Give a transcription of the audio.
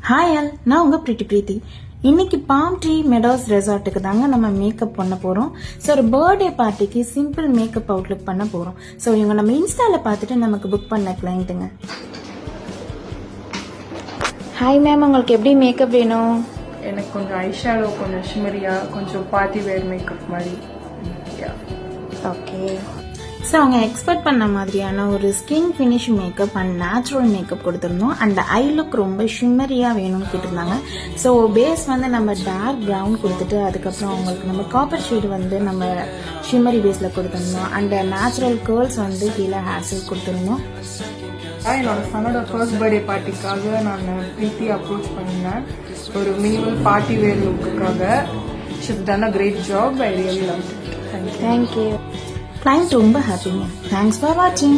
Hi all, நான் உங்க பிரீத்தி. இன்னைக்கு பாம் ட்ரீ மெடோஸ் ரெசார்ட்டுக்கு தாங்க நம்ம மேக்கப் பண்ண போறோம். ஸோ ஒரு பர்த்டே பார்ட்டிக்கு சிம்பிள் மேக்கப் அவுட்லுக் பண்ண போறோம். ஸோ இவங்க நம்ம இன்ஸ்டால பார்த்துட்டு நமக்கு புக் பண்ண கிளைண்ட்டுங்க. ஹாய் மேம், உங்களுக்கு எப்படி மேக்கப் வேணும்? எனக்கு கொஞ்சம் ஐஷேடோ, கொஞ்சம் ஷிமரியா, கொஞ்சம் பார்ட்டி வேர் மேக்கப் மாதிரி. ஓகே. ஸோ அவங்க எக்ஸ்பெக்ட் பண்ண மாதிரியான ஒரு skin finish makeup and natural makeup கொடுத்துருந்தோம். அண்ட் ஐ லுக் ரொம்ப ஷிம்மரியாக வேணும்னு கேட்டிருந்தாங்க. ஸோ பேஸ் வந்து நம்ம டார்க் ப்ரௌன் கொடுத்துட்டு அதுக்கப்புறம் அவங்களுக்கு நம்ம காப்பர் ஷேடு வந்து நம்ம ஷிம்மரி பேஸில் கொடுத்துருந்தோம். அண்ட் நேச்சுரல் கேர்ள்ஸ் வந்து கீழே ஹேர்ஸில் கொடுத்துருந்தோம். என்னோட சனோட ஃபர்ஸ்ட் பர்த்டே பார்ட்டிக்காக நான் பிரீத்தி அப்ரோச் பண்ணியிருந்தேன். ஒரு மினிமல் பார்ட்டி வேர் லுக்குக்காக. She's done a great job. I really love it. Thank you. Client ரொம்ப ஹாப்பிங்க. தேங்க்ஸ் ஃபார் வாட்சிங்.